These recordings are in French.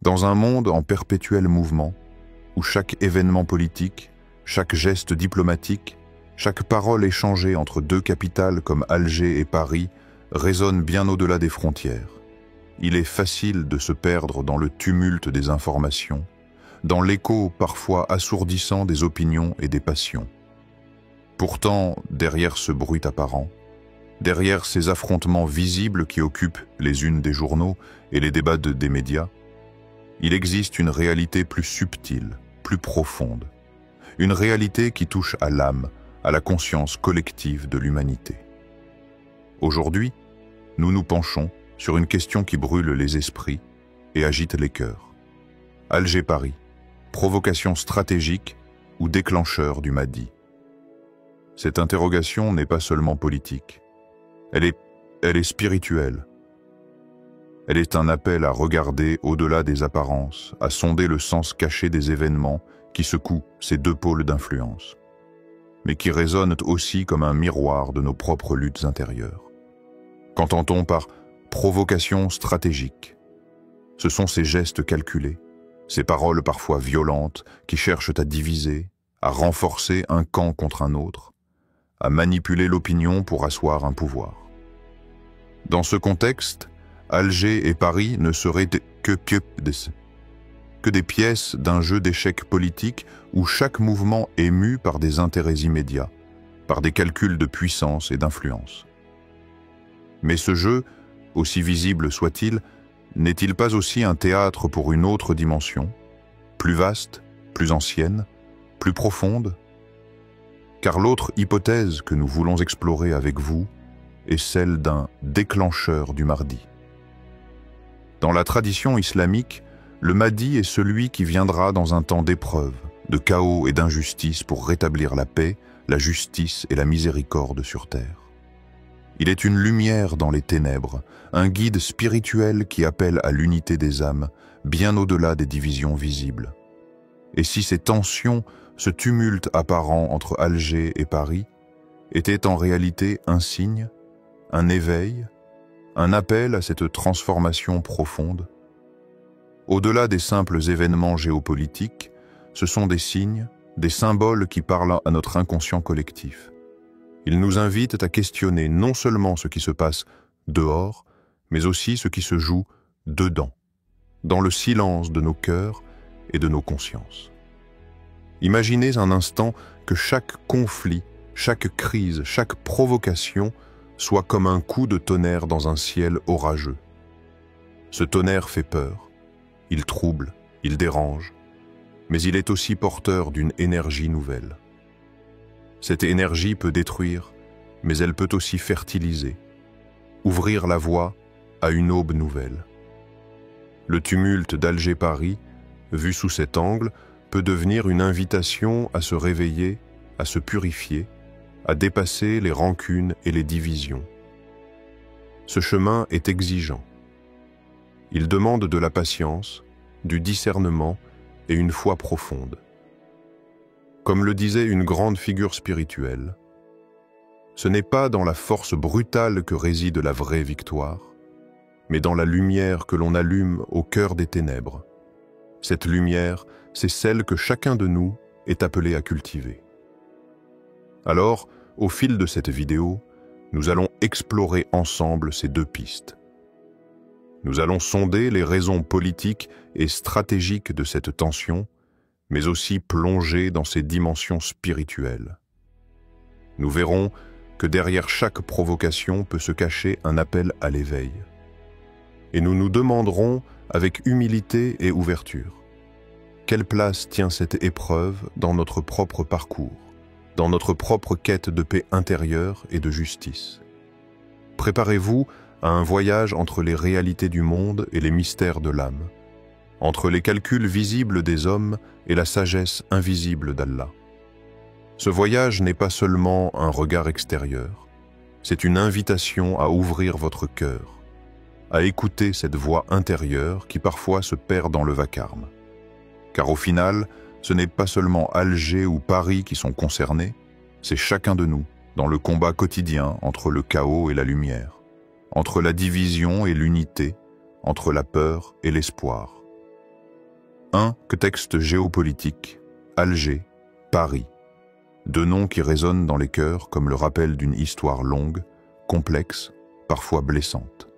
Dans un monde en perpétuel mouvement, où chaque événement politique, chaque geste diplomatique, chaque parole échangée entre deux capitales comme Alger et Paris résonne bien au-delà des frontières, il est facile de se perdre dans le tumulte des informations, dans l'écho parfois assourdissant des opinions et des passions. Pourtant, derrière ce bruit apparent, derrière ces affrontements visibles qui occupent les unes des journaux et les débats des médias, il existe une réalité plus subtile, plus profonde, une réalité qui touche à l'âme, à la conscience collective de l'humanité. Aujourd'hui, nous nous penchons sur une question qui brûle les esprits et agite les cœurs. Alger-Paris, provocation stratégique ou déclencheur du Mahdi? Cette interrogation n'est pas seulement politique, elle est spirituelle. Elle est un appel à regarder au-delà des apparences, à sonder le sens caché des événements qui secouent ces deux pôles d'influence, mais qui résonnent aussi comme un miroir de nos propres luttes intérieures. Qu'entend-on par provocation stratégique? Ce sont ces gestes calculés, ces paroles parfois violentes qui cherchent à diviser, à renforcer un camp contre un autre, à manipuler l'opinion pour asseoir un pouvoir. Dans ce contexte, Alger et Paris ne seraient que des pièces d'un jeu d'échecs politique où chaque mouvement est mu par des intérêts immédiats, par des calculs de puissance et d'influence. Mais ce jeu, aussi visible soit-il, n'est-il pas aussi un théâtre pour une autre dimension, plus vaste, plus ancienne, plus profonde? Car l'autre hypothèse que nous voulons explorer avec vous est celle d'un déclencheur du Mahdi. Dans la tradition islamique, le Mahdi est celui qui viendra dans un temps d'épreuve, de chaos et d'injustice pour rétablir la paix, la justice et la miséricorde sur terre. Il est une lumière dans les ténèbres, un guide spirituel qui appelle à l'unité des âmes, bien au-delà des divisions visibles. Et si ces tensions, ce tumulte apparent entre Alger et Paris, étaient en réalité un signe, un éveil, un appel à cette transformation profonde? Au-delà des simples événements géopolitiques, ce sont des signes, des symboles qui parlent à notre inconscient collectif. Ils nous invitent à questionner non seulement ce qui se passe dehors, mais aussi ce qui se joue dedans, dans le silence de nos cœurs et de nos consciences. Imaginez un instant que chaque conflit, chaque crise, chaque provocation soit comme un coup de tonnerre dans un ciel orageux. Ce tonnerre fait peur, il trouble, il dérange, mais il est aussi porteur d'une énergie nouvelle. Cette énergie peut détruire, mais elle peut aussi fertiliser, ouvrir la voie à une aube nouvelle. Le tumulte d'Alger-Paris, vu sous cet angle, peut devenir une invitation à se réveiller, à se purifier, à dépasser les rancunes et les divisions. Ce chemin est exigeant. Il demande de la patience, du discernement et une foi profonde. Comme le disait une grande figure spirituelle, ce n'est pas dans la force brutale que réside la vraie victoire, mais dans la lumière que l'on allume au cœur des ténèbres. Cette lumière, c'est celle que chacun de nous est appelé à cultiver. Alors, au fil de cette vidéo, nous allons explorer ensemble ces deux pistes. Nous allons sonder les raisons politiques et stratégiques de cette tension, mais aussi plonger dans ses dimensions spirituelles. Nous verrons que derrière chaque provocation peut se cacher un appel à l'éveil. Et nous nous demanderons avec humilité et ouverture, quelle place tient cette épreuve dans notre propre parcours, dans notre propre quête de paix intérieure et de justice? Préparez-vous à un voyage entre les réalités du monde et les mystères de l'âme, entre les calculs visibles des hommes et la sagesse invisible d'Allah. Ce voyage n'est pas seulement un regard extérieur, c'est une invitation à ouvrir votre cœur, à écouter cette voix intérieure qui parfois se perd dans le vacarme. Car au final, ce n'est pas seulement Alger ou Paris qui sont concernés, c'est chacun de nous, dans le combat quotidien entre le chaos et la lumière, entre la division et l'unité, entre la peur et l'espoir. Un texte géopolitique, Alger, Paris. Deux noms qui résonnent dans les cœurs comme le rappel d'une histoire longue, complexe, parfois blessante.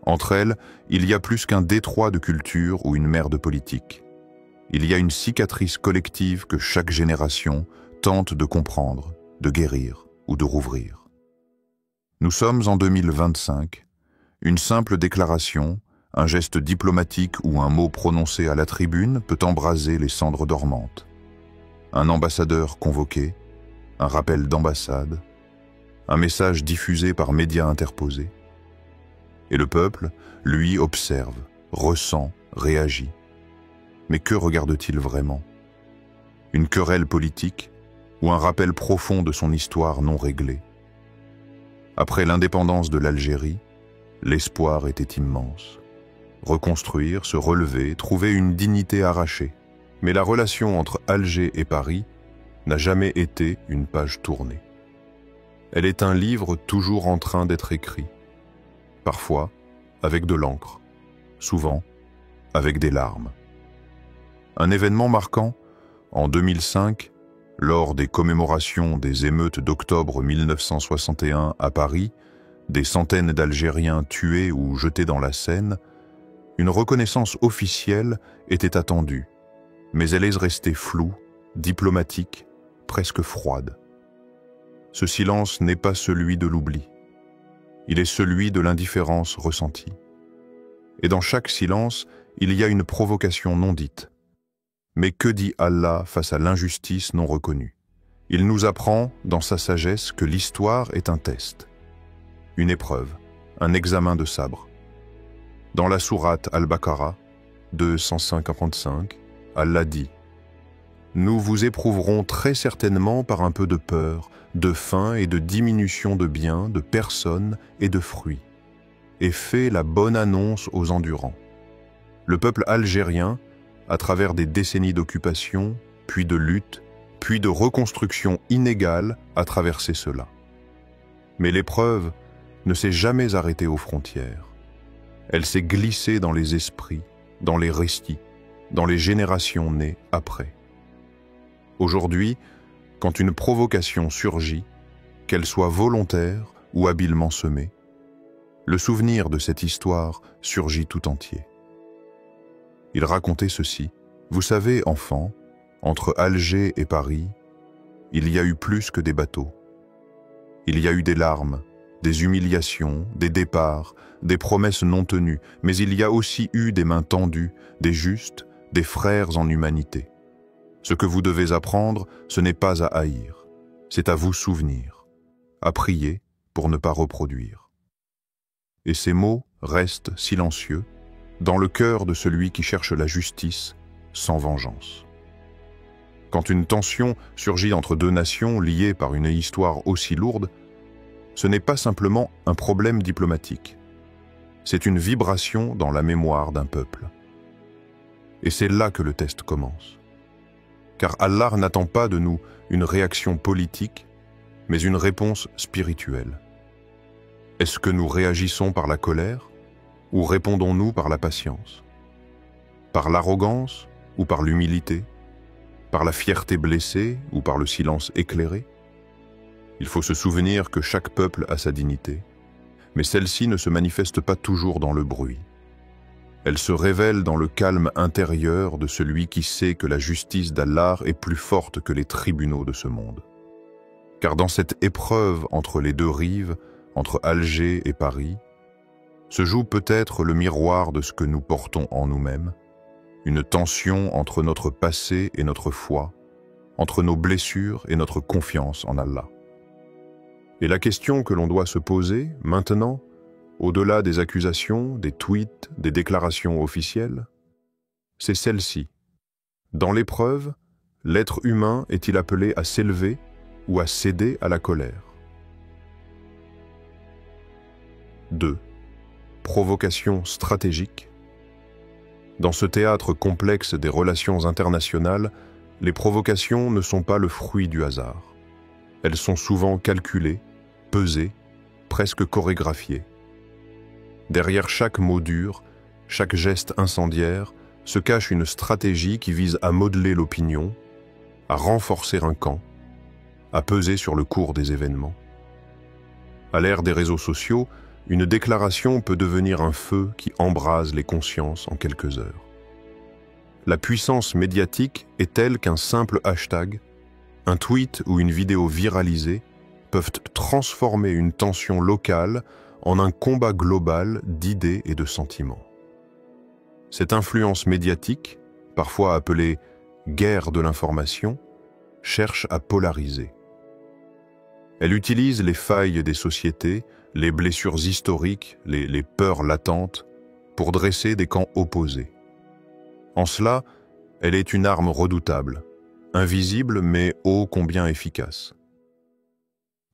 Entre elles, il y a plus qu'un détroit de culture ou une mer de politique. Il y a une cicatrice collective que chaque génération tente de comprendre, de guérir ou de rouvrir. Nous sommes en 2025. Une simple déclaration, un geste diplomatique ou un mot prononcé à la tribune peut embraser les cendres dormantes. Un ambassadeur convoqué, un rappel d'ambassade, un message diffusé par médias interposés. Et le peuple, lui, observe, ressent, réagit. Mais que regarde-t-il vraiment? Une querelle politique ou un rappel profond de son histoire non réglée? Après l'indépendance de l'Algérie, l'espoir était immense. Reconstruire, se relever, trouver une dignité arrachée. Mais la relation entre Alger et Paris n'a jamais été une page tournée. Elle est un livre toujours en train d'être écrit. Parfois avec de l'encre, souvent avec des larmes. Un événement marquant, en 2005, lors des commémorations des émeutes d'octobre 1961 à Paris, des centaines d'Algériens tués ou jetés dans la Seine, une reconnaissance officielle était attendue, mais elle est restée floue, diplomatique, presque froide. Ce silence n'est pas celui de l'oubli. Il est celui de l'indifférence ressentie. Et dans chaque silence, il y a une provocation non dite. Mais que dit Allah face à l'injustice non reconnue? Il nous apprend, dans sa sagesse, que l'histoire est un test, une épreuve, un examen de sabre. Dans la sourate Al-Baqarah, 255, Allah dit « Nous vous éprouverons très certainement par un peu de peur, de faim et de diminution de biens, de personnes et de fruits, et fait la bonne annonce aux endurants. » Le peuple algérien, à travers des décennies d'occupation, puis de lutte, puis de reconstruction inégale, a traversé cela. Mais l'épreuve ne s'est jamais arrêtée aux frontières. Elle s'est glissée dans les esprits, dans les récits, dans les générations nées après. Aujourd'hui, quand une provocation surgit, qu'elle soit volontaire ou habilement semée, le souvenir de cette histoire surgit tout entier. Il racontait ceci. Vous savez, enfant, entre Alger et Paris, il y a eu plus que des bateaux. Il y a eu des larmes, des humiliations, des départs, des promesses non tenues, mais il y a aussi eu des mains tendues, des justes, des frères en humanité. Ce que vous devez apprendre, ce n'est pas à haïr, c'est à vous souvenir, à prier pour ne pas reproduire. Et ces mots restent silencieux dans le cœur de celui qui cherche la justice sans vengeance. Quand une tension surgit entre deux nations liées par une histoire aussi lourde, ce n'est pas simplement un problème diplomatique. C'est une vibration dans la mémoire d'un peuple. Et c'est là que le test commence. Car Allah n'attend pas de nous une réaction politique, mais une réponse spirituelle. Est-ce que nous réagissons par la colère ou répondons-nous par la patience? Par l'arrogance ou par l'humilité? Par la fierté blessée ou par le silence éclairé? Il faut se souvenir que chaque peuple a sa dignité, mais celle-ci ne se manifeste pas toujours dans le bruit. Elle se révèle dans le calme intérieur de celui qui sait que la justice d'Allah est plus forte que les tribunaux de ce monde. Car dans cette épreuve entre les deux rives, entre Alger et Paris, se joue peut-être le miroir de ce que nous portons en nous-mêmes, une tension entre notre passé et notre foi, entre nos blessures et notre confiance en Allah. Et la question que l'on doit se poser, maintenant, au-delà des accusations, des tweets, des déclarations officielles, c'est celle-ci. Dans l'épreuve, l'être humain est-il appelé à s'élever ou à céder à la colère? 2. Provocation stratégique. Dans ce théâtre complexe des relations internationales, les provocations ne sont pas le fruit du hasard. Elles sont souvent calculées, pesées, presque chorégraphiées. Derrière chaque mot dur, chaque geste incendiaire, se cache une stratégie qui vise à modeler l'opinion, à renforcer un camp, à peser sur le cours des événements. À l'ère des réseaux sociaux, une déclaration peut devenir un feu qui embrase les consciences en quelques heures. La puissance médiatique est telle qu'un simple hashtag, un tweet ou une vidéo viralisée peuvent transformer une tension locale en un combat global d'idées et de sentiments. Cette influence médiatique, parfois appelée « guerre de l'information », cherche à polariser. Elle utilise les failles des sociétés, les blessures historiques, les peurs latentes, pour dresser des camps opposés. En cela, elle est une arme redoutable, invisible mais ô combien efficace.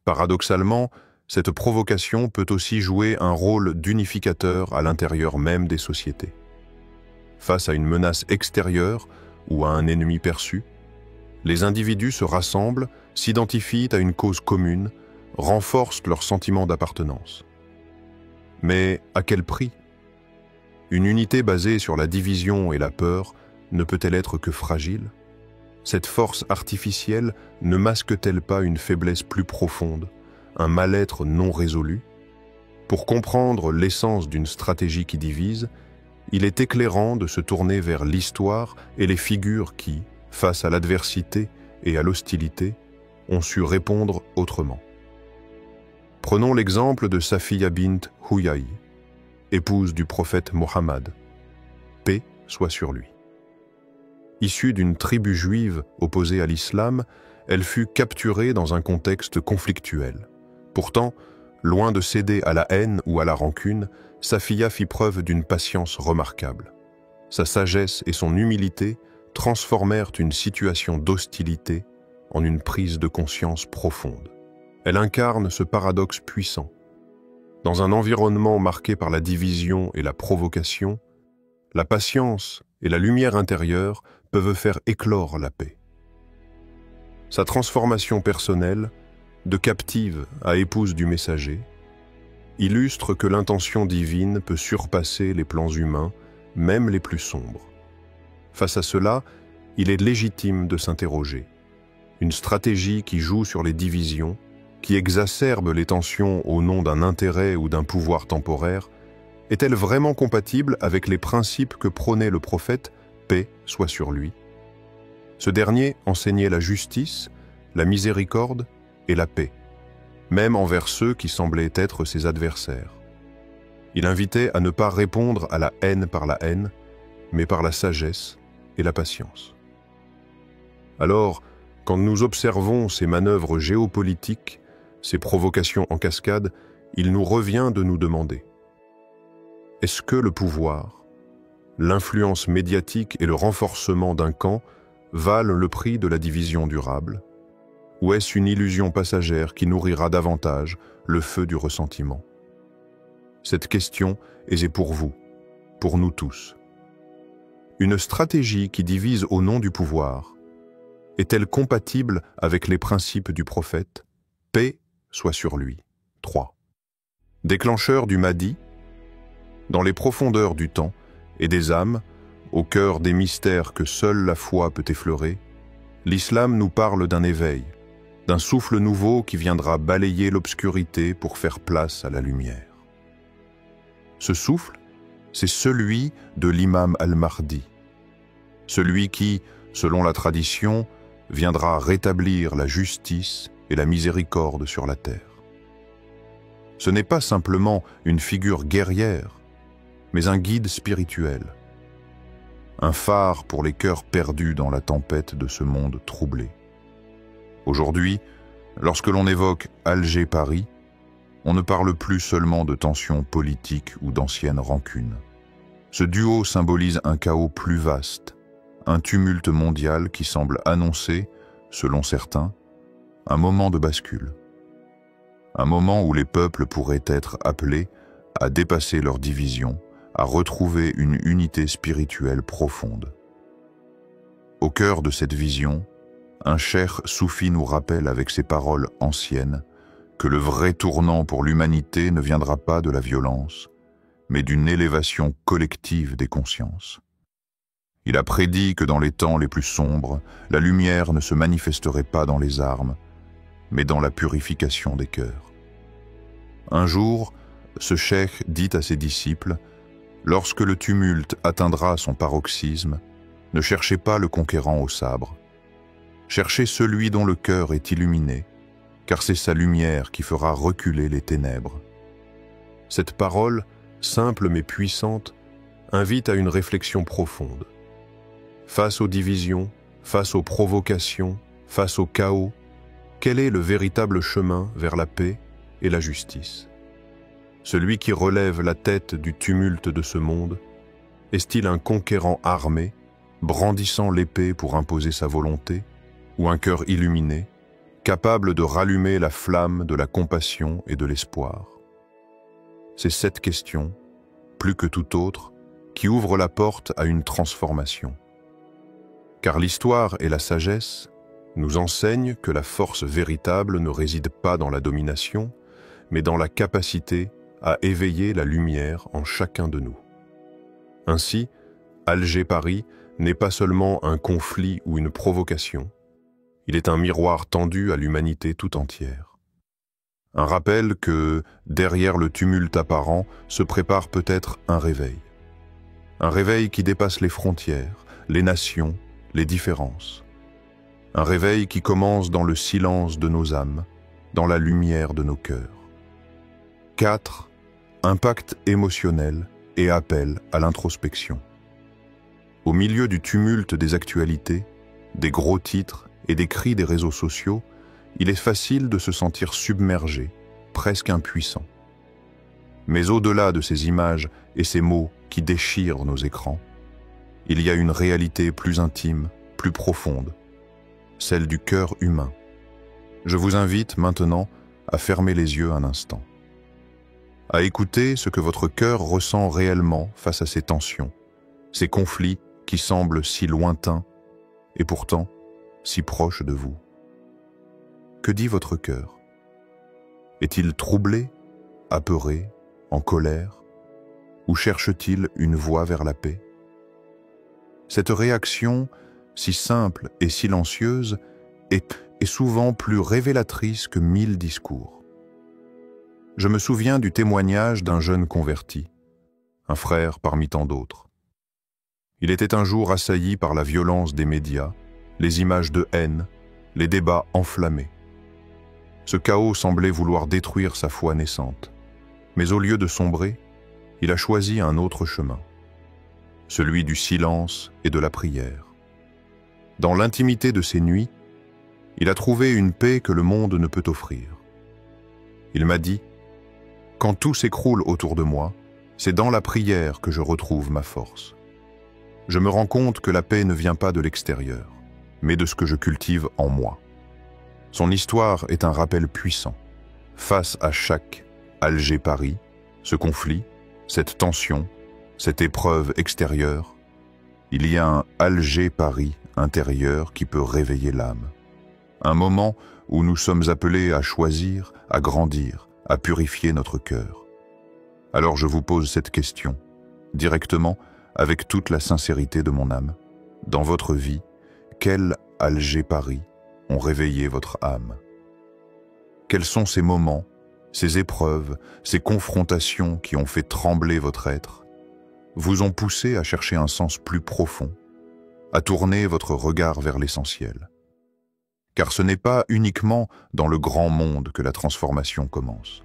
Paradoxalement, cette provocation peut aussi jouer un rôle d'unificateur à l'intérieur même des sociétés. Face à une menace extérieure ou à un ennemi perçu, les individus se rassemblent, s'identifient à une cause commune, renforcent leur sentiment d'appartenance. Mais à quel prix? Une unité basée sur la division et la peur ne peut-elle être que fragile? Cette force artificielle ne masque-t-elle pas une faiblesse plus profonde, un mal-être non résolu? Pour comprendre l'essence d'une stratégie qui divise, il est éclairant de se tourner vers l'histoire et les figures qui, face à l'adversité et à l'hostilité, ont su répondre autrement. Prenons l'exemple de Safiya bint Huyay, épouse du prophète Mohammed, paix soit sur lui. Issue d'une tribu juive opposée à l'islam, elle fut capturée dans un contexte conflictuel. Pourtant, loin de céder à la haine ou à la rancune, Safiya fit preuve d'une patience remarquable. Sa sagesse et son humilité transformèrent une situation d'hostilité en une prise de conscience profonde. Elle incarne ce paradoxe puissant. Dans un environnement marqué par la division et la provocation, la patience et la lumière intérieure peuvent faire éclore la paix. Sa transformation personnelle, de captive à épouse du messager, illustre que l'intention divine peut surpasser les plans humains, même les plus sombres. Face à cela, il est légitime de s'interroger. Une stratégie qui joue sur les divisions, qui exacerbe les tensions au nom d'un intérêt ou d'un pouvoir temporaire, est-elle vraiment compatible avec les principes que prônait le prophète, paix soit sur lui? Ce dernier enseignait la justice, la miséricorde et la paix, même envers ceux qui semblaient être ses adversaires. Il invitait à ne pas répondre à la haine par la haine, mais par la sagesse et la patience. Alors, quand nous observons ces manœuvres géopolitiques, ces provocations en cascade, il nous revient de nous demander: est-ce que le pouvoir, l'influence médiatique et le renforcement d'un camp valent le prix de la division durable? Ou est-ce une illusion passagère qui nourrira davantage le feu du ressentiment? Cette question est pour vous, pour nous tous. Une stratégie qui divise au nom du pouvoir est-elle compatible avec les principes du prophète? Paix soit sur lui. 3. Déclencheur du Mahdi, dans les profondeurs du temps et des âmes, au cœur des mystères que seule la foi peut effleurer, l'islam nous parle d'un éveil, d'un souffle nouveau qui viendra balayer l'obscurité pour faire place à la lumière. Ce souffle, c'est celui de l'imam al-Mahdi, celui qui, selon la tradition, viendra rétablir la justice et la miséricorde sur la terre. Ce n'est pas simplement une figure guerrière, mais un guide spirituel, un phare pour les cœurs perdus dans la tempête de ce monde troublé. Aujourd'hui, lorsque l'on évoque Alger-Paris, on ne parle plus seulement de tensions politiques ou d'anciennes rancunes. Ce duo symbolise un chaos plus vaste, un tumulte mondial qui semble annoncer, selon certains, un moment de bascule. Un moment où les peuples pourraient être appelés à dépasser leurs divisions, à retrouver une unité spirituelle profonde. Au cœur de cette vision, un cheikh soufi nous rappelle avec ses paroles anciennes que le vrai tournant pour l'humanité ne viendra pas de la violence, mais d'une élévation collective des consciences. Il a prédit que dans les temps les plus sombres, la lumière ne se manifesterait pas dans les armes, mais dans la purification des cœurs. Un jour, ce cheikh dit à ses disciples, « Lorsque le tumulte atteindra son paroxysme, ne cherchez pas le conquérant au sabre. Cherchez celui dont le cœur est illuminé, car c'est sa lumière qui fera reculer les ténèbres. » Cette parole, simple mais puissante, invite à une réflexion profonde. Face aux divisions, face aux provocations, face au chaos, quel est le véritable chemin vers la paix et la justice? Celui qui relève la tête du tumulte de ce monde, est-il un conquérant armé, brandissant l'épée pour imposer sa volonté, ou un cœur illuminé, capable de rallumer la flamme de la compassion et de l'espoir? C'est cette question, plus que toute autre, qui ouvre la porte à une transformation. Car l'histoire et la sagesse nous enseignent que la force véritable ne réside pas dans la domination, mais dans la capacité à éveiller la lumière en chacun de nous. Ainsi, Alger-Paris n'est pas seulement un conflit ou une provocation, il est un miroir tendu à l'humanité tout entière. Un rappel que, derrière le tumulte apparent, se prépare peut-être un réveil. Un réveil qui dépasse les frontières, les nations, les différences. Un réveil qui commence dans le silence de nos âmes, dans la lumière de nos cœurs. 4. Impact émotionnel et appel à l'introspection. Au milieu du tumulte des actualités, des gros titres et des cris des réseaux sociaux, il est facile de se sentir submergé, presque impuissant. Mais au-delà de ces images et ces mots qui déchirent nos écrans, il y a une réalité plus intime, plus profonde, celle du cœur humain. Je vous invite maintenant à fermer les yeux un instant, à écouter ce que votre cœur ressent réellement face à ces tensions, ces conflits qui semblent si lointains et pourtant si proches de vous. Que dit votre cœur? Est-il troublé, apeuré, en colère, ou cherche-t-il une voie vers la paix? Cette réaction, si simple et silencieuse, est souvent plus révélatrice que 1000 discours. Je me souviens du témoignage d'un jeune converti, un frère parmi tant d'autres. Il était un jour assailli par la violence des médias, les images de haine, les débats enflammés. Ce chaos semblait vouloir détruire sa foi naissante, mais au lieu de sombrer, il a choisi un autre chemin, celui du silence et de la prière. Dans l'intimité de ses nuits, il a trouvé une paix que le monde ne peut offrir. Il m'a dit, « Quand tout s'écroule autour de moi, c'est dans la prière que je retrouve ma force. Je me rends compte que la paix ne vient pas de l'extérieur, mais de ce que je cultive en moi. » Son histoire est un rappel puissant. Face à chaque Alger-Paris, ce conflit, cette tension, cette épreuve extérieure, il y a un Alger-Paris intérieur qui peut réveiller l'âme. Un moment où nous sommes appelés à choisir, à grandir, à purifier notre cœur. Alors je vous pose cette question, directement, avec toute la sincérité de mon âme. Dans votre vie, quel Alger-Paris ont réveillé votre âme? Quels sont ces moments, ces épreuves, ces confrontations qui ont fait trembler votre être, vous ont poussé à chercher un sens plus profond, à tourner votre regard vers l'essentiel? Car ce n'est pas uniquement dans le grand monde que la transformation commence.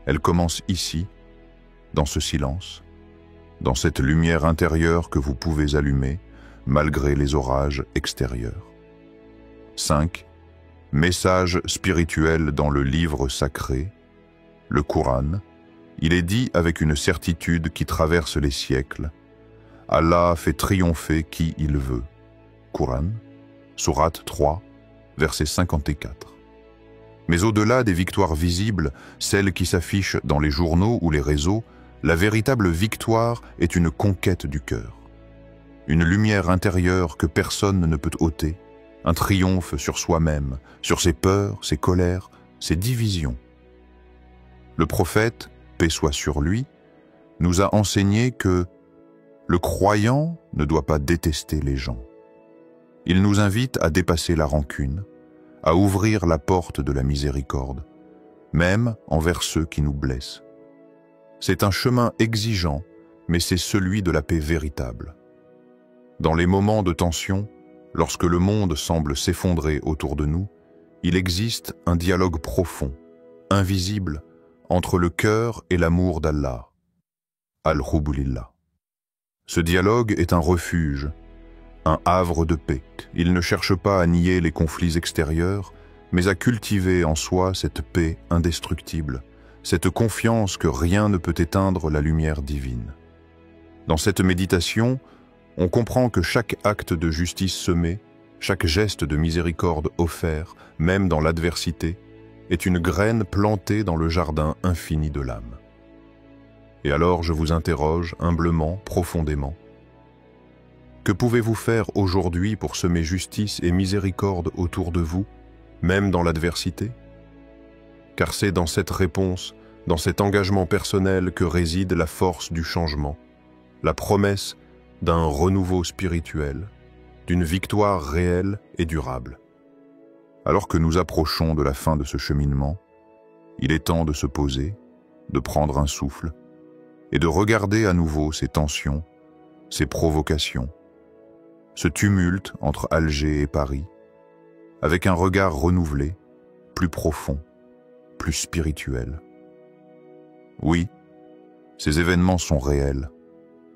Elle commence ici, dans ce silence, dans cette lumière intérieure que vous pouvez allumer malgré les orages extérieurs. 5. Message spirituel dans le livre sacré, le Coran. Il est dit avec une certitude qui traverse les siècles. Allah fait triompher qui il veut. Coran, sourate 3, verset 54. Mais au-delà des victoires visibles, celles qui s'affichent dans les journaux ou les réseaux, la véritable victoire est une conquête du cœur. Une lumière intérieure que personne ne peut ôter, un triomphe sur soi-même, sur ses peurs, ses colères, ses divisions. Le prophète, paix soit sur lui, nous a enseigné que Le croyant ne doit pas détester les gens. Il nous invite à dépasser la rancune, à ouvrir la porte de la miséricorde, même envers ceux qui nous blessent. C'est un chemin exigeant, mais c'est celui de la paix véritable. Dans les moments de tension, lorsque le monde semble s'effondrer autour de nous, il existe un dialogue profond, invisible, entre le cœur et l'amour d'Allah. Al-Hubulillah. Ce dialogue est un refuge, un havre de paix. Il ne cherche pas à nier les conflits extérieurs, mais à cultiver en soi cette paix indestructible, cette confiance que rien ne peut éteindre la lumière divine. Dans cette méditation, on comprend que chaque acte de justice semé, chaque geste de miséricorde offert, même dans l'adversité, est une graine plantée dans le jardin infini de l'âme. Et alors je vous interroge humblement, profondément. Que pouvez-vous faire aujourd'hui pour semer justice et miséricorde autour de vous, même dans l'adversité? Car c'est dans cette réponse, dans cet engagement personnel que réside la force du changement, la promesse d'un renouveau spirituel, d'une victoire réelle et durable. Alors que nous approchons de la fin de ce cheminement, il est temps de se poser, de prendre un souffle et de regarder à nouveau ces tensions, ces provocations, ce tumulte entre Alger et Paris, avec un regard renouvelé, plus profond, plus spirituel. Oui, ces événements sont réels.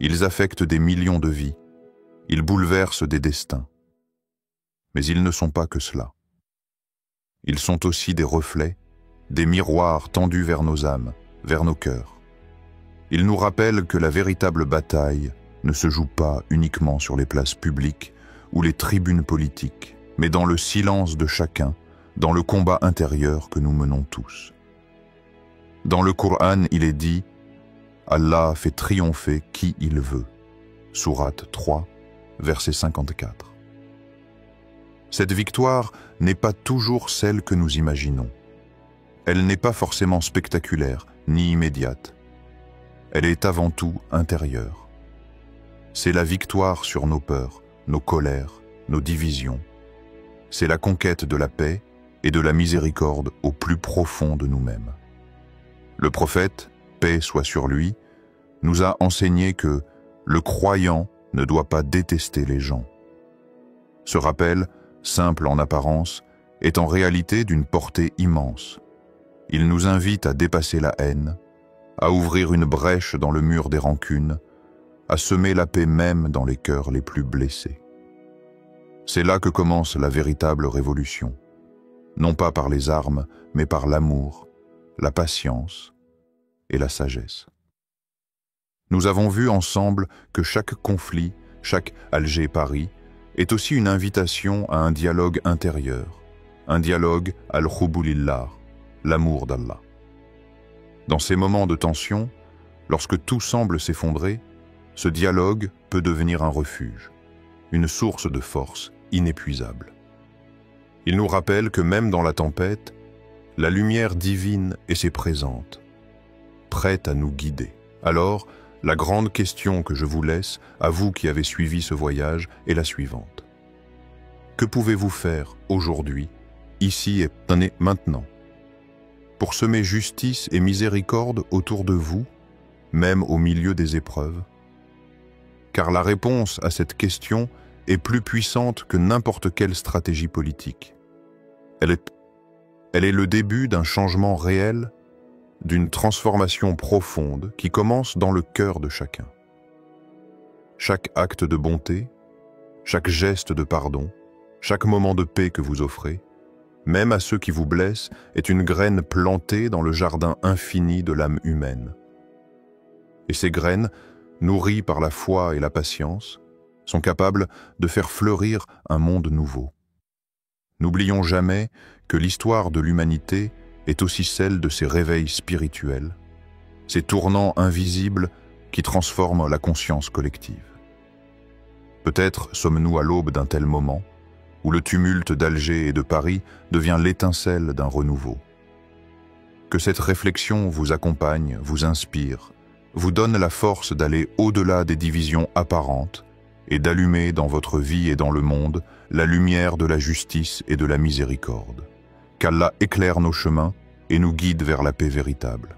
Ils affectent des millions de vies. Ils bouleversent des destins. Mais ils ne sont pas que cela. Ils sont aussi des reflets, des miroirs tendus vers nos âmes, vers nos cœurs. Ils nous rappellent que la véritable bataille ne se joue pas uniquement sur les places publiques ou les tribunes politiques, mais dans le silence de chacun, dans le combat intérieur que nous menons tous. Dans le Coran, il est dit « Allah fait triompher qui il veut » Sourate 3, verset 54. Cette victoire n'est pas toujours celle que nous imaginons. Elle n'est pas forcément spectaculaire, ni immédiate. Elle est avant tout intérieure. C'est la victoire sur nos peurs, nos colères, nos divisions. C'est la conquête de la paix et de la miséricorde au plus profond de nous-mêmes. Le prophète, paix soit sur lui, nous a enseigné que le croyant ne doit pas détester les gens. Ce rappel, simple en apparence, est en réalité d'une portée immense. Il nous invite à dépasser la haine, à ouvrir une brèche dans le mur des rancunes, à semer la paix même dans les cœurs les plus blessés. C'est là que commence la véritable révolution, non pas par les armes, mais par l'amour, la patience et la sagesse. Nous avons vu ensemble que chaque conflit, chaque Alger-Paris, est aussi une invitation à un dialogue intérieur, un dialogue al-Hubulillah, l'amour d'Allah. Dans ces moments de tension, lorsque tout semble s'effondrer, ce dialogue peut devenir un refuge, une source de force inépuisable. Il nous rappelle que même dans la tempête, la lumière divine est présente, prête à nous guider. Alors, la grande question que je vous laisse, à vous qui avez suivi ce voyage, est la suivante. Que pouvez-vous faire aujourd'hui, ici et maintenant, pour semer justice et miséricorde autour de vous, même au milieu des épreuves? Car la réponse à cette question est plus puissante que n'importe quelle stratégie politique. Elle est le début d'un changement réel, d'une transformation profonde qui commence dans le cœur de chacun. Chaque acte de bonté, chaque geste de pardon, chaque moment de paix que vous offrez, même à ceux qui vous blessent, est une graine plantée dans le jardin infini de l'âme humaine. Et ces graines, nourries par la foi et la patience, sont capables de faire fleurir un monde nouveau. N'oublions jamais que l'histoire de l'humanité est aussi celle de ces réveils spirituels, ces tournants invisibles qui transforment la conscience collective. Peut-être sommes-nous à l'aube d'un tel moment, où le tumulte d'Alger et de Paris devient l'étincelle d'un renouveau. Que cette réflexion vous accompagne, vous inspire, vous donne la force d'aller au-delà des divisions apparentes et d'allumer dans votre vie et dans le monde la lumière de la justice et de la miséricorde. Qu'Allah éclaire nos chemins et nous guide vers la paix véritable.